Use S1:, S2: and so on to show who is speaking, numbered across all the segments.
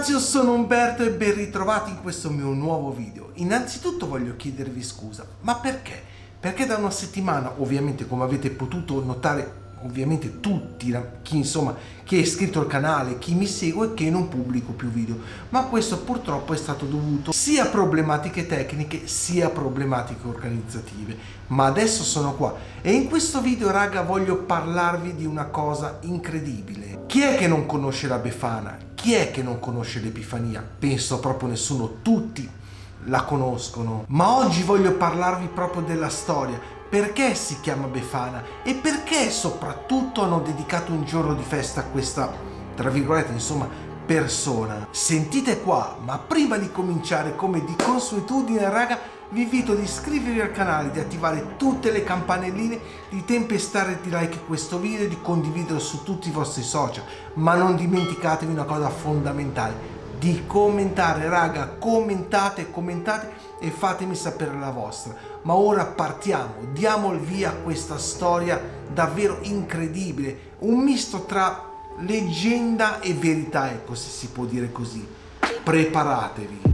S1: ragazzi, io sono Umberto e ben ritrovati in questo mio nuovo video. Innanzitutto voglio chiedervi scusa, ma perché? Perché da una settimana, ovviamente come avete potuto notare, ovviamente tutti, chi è iscritto al canale, chi mi segue, che non pubblico più video, ma questo purtroppo è stato dovuto sia a problematiche tecniche sia a problematiche organizzative. Ma adesso sono qua e in questo video, raga, voglio parlarvi di una cosa incredibile. Chi è che non conosce la Befana? Chi è che non conosce l'Epifania? Penso proprio nessuno, tutti la conoscono. Ma oggi voglio parlarvi proprio della storia. Perché si chiama Befana e perché soprattutto hanno dedicato un giorno di festa a questa, tra virgolette, persona. Sentite qua, ma prima di cominciare, come di consuetudine, raga, vi invito ad iscrivervi al canale, di attivare tutte le campanelline, di tempestare di like questo video e di condividerlo su tutti i vostri social. Ma non dimenticatevi una cosa fondamentale: di commentare, raga, commentate e fatemi sapere la vostra. Ma ora partiamo, diamo il via a questa storia davvero incredibile, un misto tra leggenda e verità, ecco, se si può dire così. Preparatevi.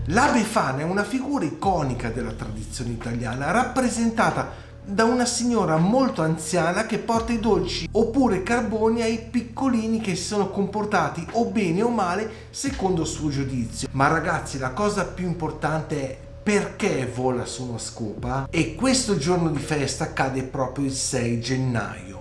S1: La Befana è una figura iconica della tradizione italiana, rappresentata da una signora molto anziana che porta i dolci oppure carboni ai piccolini che si sono comportati o bene o male secondo il suo giudizio. Ma ragazzi, la cosa più importante è perché vola su una scopa, e questo giorno di festa cade proprio il 6 gennaio.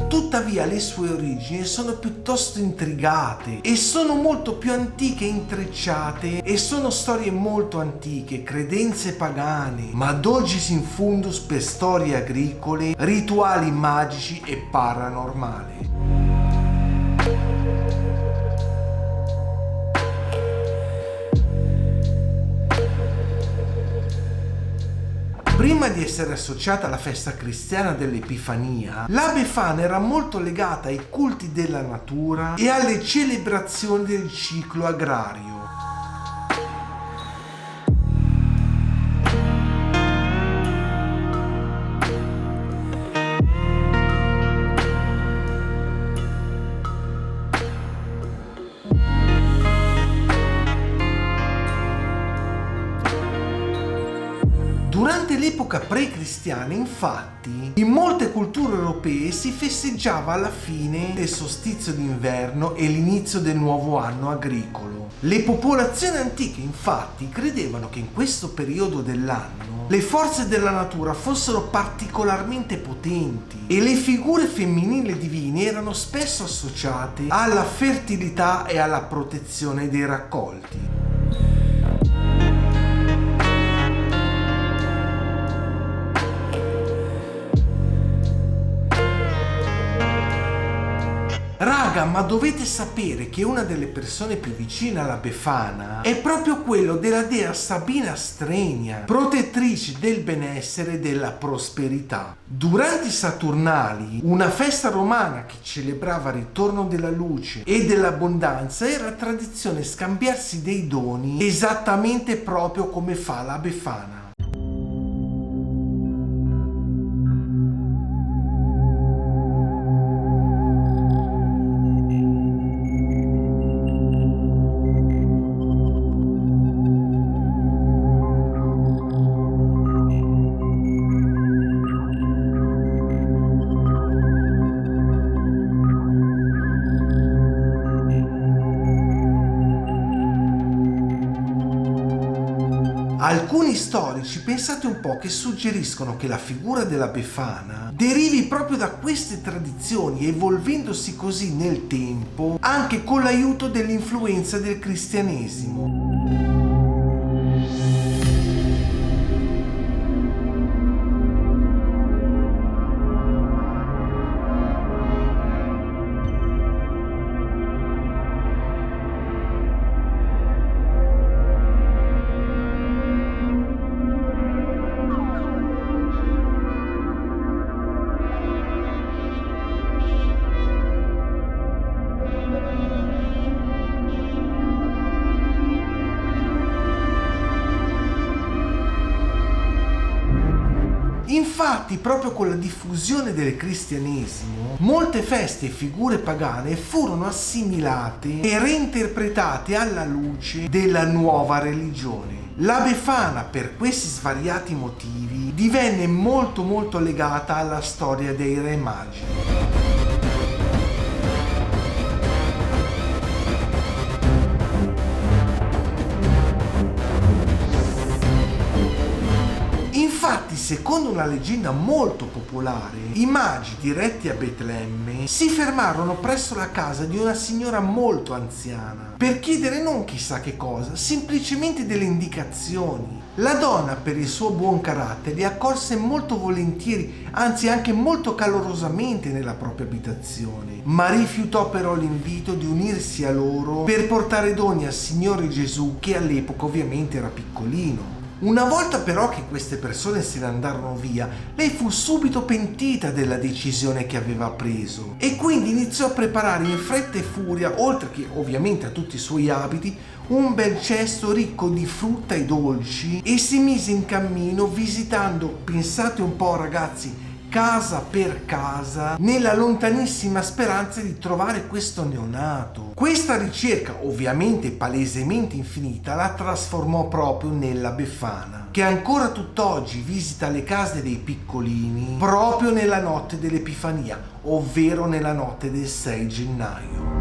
S1: Tuttavia le sue origini sono piuttosto intrigate e sono molto più antiche e intrecciate, e sono storie molto antiche, credenze pagane, ma dulcis in fundus per storie agricole, rituali magici e paranormali. Prima di essere associata alla festa cristiana dell'Epifania, la Befana era molto legata ai culti della natura e alle celebrazioni del ciclo agrario. Durante l'epoca pre-cristiana, infatti, in molte culture europee si festeggiava la fine del solstizio d'inverno e l'inizio del nuovo anno agricolo. Le popolazioni antiche, infatti, credevano che in questo periodo dell'anno le forze della natura fossero particolarmente potenti e le figure femminili divine erano spesso associate alla fertilità e alla protezione dei raccolti. Raga, ma dovete sapere che una delle persone più vicine alla Befana è proprio quello della dea Sabina Strenia, protettrice del benessere e della prosperità. Durante i Saturnali, una festa romana che celebrava il ritorno della luce e dell'abbondanza, era tradizione scambiarsi dei doni esattamente proprio come fa la Befana. Alcuni storici, pensate un po', che suggeriscono che la figura della Befana derivi proprio da queste tradizioni, evolvendosi così nel tempo anche con l'aiuto dell'influenza del cristianesimo. Infatti, proprio con la diffusione del cristianesimo, molte feste e figure pagane furono assimilate e reinterpretate alla luce della nuova religione. La Befana, per questi svariati motivi, divenne molto legata alla storia dei Re Magi. Infatti, secondo una leggenda molto popolare, i magi diretti a Betlemme si fermarono presso la casa di una signora molto anziana per chiedere non chissà che cosa, semplicemente delle indicazioni. La donna, per il suo buon carattere, li accolse molto volentieri, anzi anche molto calorosamente nella propria abitazione, ma rifiutò però l'invito di unirsi a loro per portare doni al Signore Gesù, che all'epoca ovviamente era piccolino. Una volta però che queste persone se ne andarono via, lei fu subito pentita della decisione che aveva preso e quindi iniziò a preparare in fretta e furia, oltre che ovviamente a tutti i suoi abiti, un bel cesto ricco di frutta e dolci e si mise in cammino visitando, pensate un po' ragazzi, casa per casa, nella lontanissima speranza di trovare questo neonato. Questa ricerca, ovviamente palesemente infinita, la trasformò proprio nella Befana, che ancora tutt'oggi visita le case dei piccolini proprio nella notte dell'Epifania, ovvero nella notte del 6 gennaio.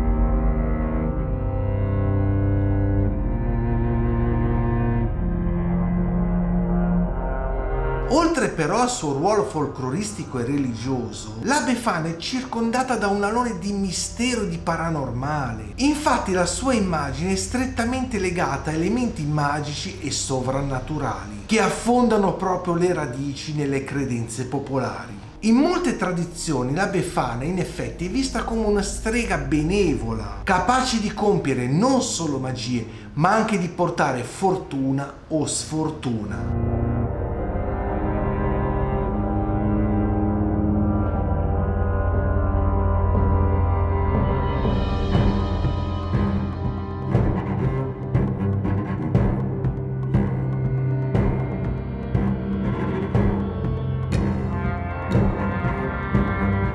S1: Oltre però al suo ruolo folcloristico e religioso, la Befana è circondata da un alone di mistero e di paranormale. Infatti la sua immagine è strettamente legata a elementi magici e sovrannaturali, che affondano proprio le radici nelle credenze popolari. In molte tradizioni la Befana in effetti è vista come una strega benevola, capace di compiere non solo magie, ma anche di portare fortuna o sfortuna.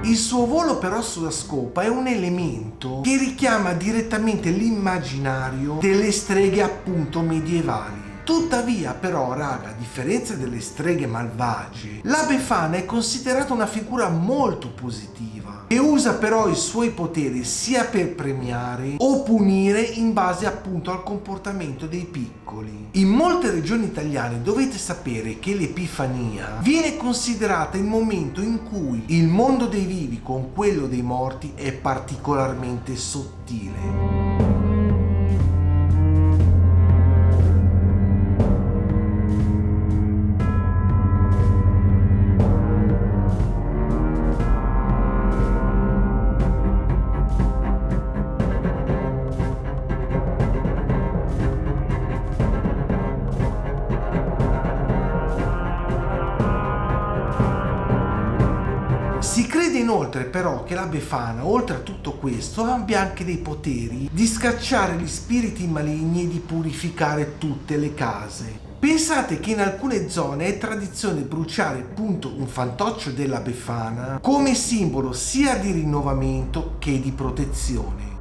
S1: Il suo volo però sulla scopa è un elemento che richiama direttamente l'immaginario delle streghe appunto medievali. Tuttavia però, raga, a differenza delle streghe malvagie, la Befana è considerata una figura molto positiva e usa però i suoi poteri sia per premiare o punire in base appunto al comportamento dei piccoli. In molte regioni italiane dovete sapere che l'Epifania viene considerata il momento in cui il mondo dei vivi con quello dei morti è particolarmente sottile. Si crede inoltre però che la Befana, oltre a tutto questo, abbia anche dei poteri di scacciare gli spiriti maligni e di purificare tutte le case. Pensate che in alcune zone è tradizione bruciare appunto un fantoccio della Befana come simbolo sia di rinnovamento che di protezione.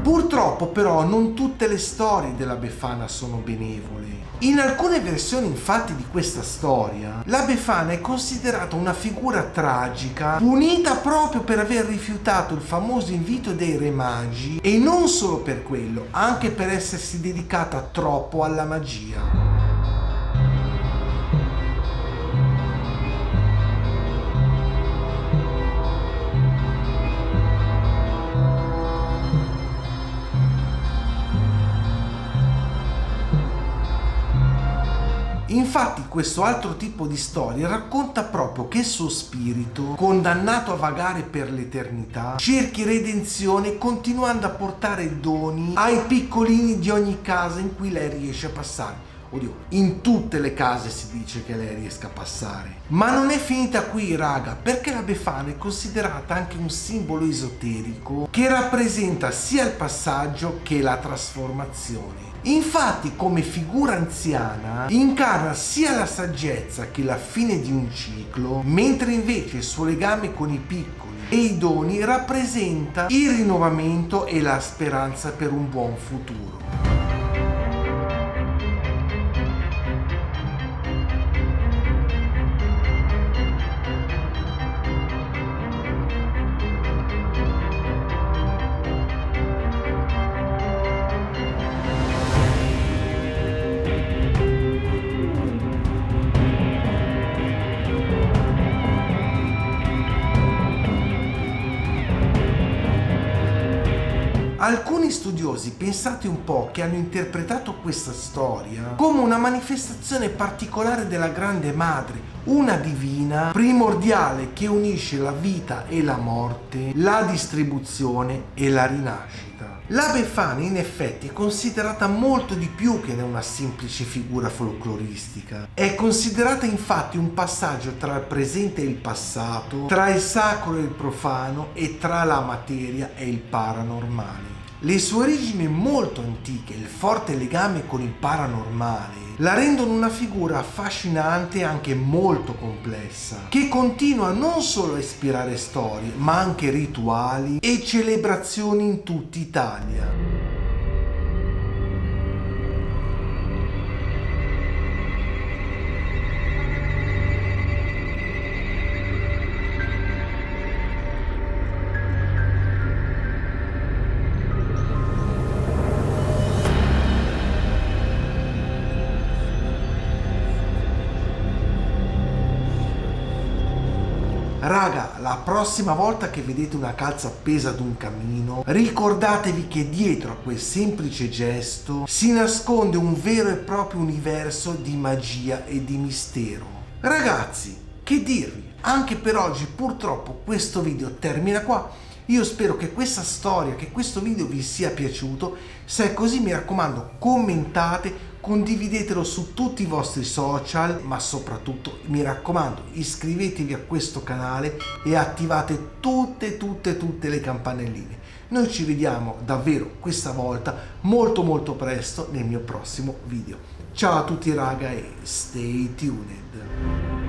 S1: Purtroppo però non tutte le storie della Befana sono benevole. In alcune versioni infatti di questa storia, la Befana è considerata una figura tragica, punita proprio per aver rifiutato il famoso invito dei Re Magi e non solo per quello, anche per essersi dedicata troppo alla magia. Infatti questo altro tipo di storia racconta proprio che il suo spirito, condannato a vagare per l'eternità, cerchi redenzione continuando a portare doni ai piccolini di ogni casa in cui lei riesce a passare. Oddio, in tutte le case si dice che lei riesca a passare. Ma non è finita qui, raga, perché la Befana è considerata anche un simbolo esoterico che rappresenta sia il passaggio che la trasformazione. Infatti, come figura anziana, incarna sia la saggezza che la fine di un ciclo, mentre invece il suo legame con i piccoli e i doni rappresenta il rinnovamento e la speranza per un buon futuro. Alcuni studiosi, pensate un po', che hanno interpretato questa storia come una manifestazione particolare della Grande Madre, una divina primordiale che unisce la vita e la morte, la distribuzione e la rinascita. La Befana in effetti è considerata molto di più che una semplice figura folcloristica. È considerata infatti un passaggio tra il presente e il passato, tra il sacro e il profano e tra la materia e il paranormale. Le sue origini molto antiche e il forte legame con il paranormale la rendono una figura affascinante e anche molto complessa, che continua non solo a ispirare storie, ma anche rituali e celebrazioni in tutta Italia. Raga, la prossima volta che vedete una calza appesa ad un camino, ricordatevi che dietro a quel semplice gesto si nasconde un vero e proprio universo di magia e di mistero. Ragazzi, che dirvi? Anche per oggi purtroppo questo video termina qua. Io spero che questa storia, che questo video vi sia piaciuto. Se è così, mi raccomando, commentate, condividetelo su tutti i vostri social, ma soprattutto mi raccomando, iscrivetevi a questo canale e attivate tutte le campanelline. Noi ci vediamo davvero questa volta molto presto nel mio prossimo video. Ciao a tutti raga e stay tuned.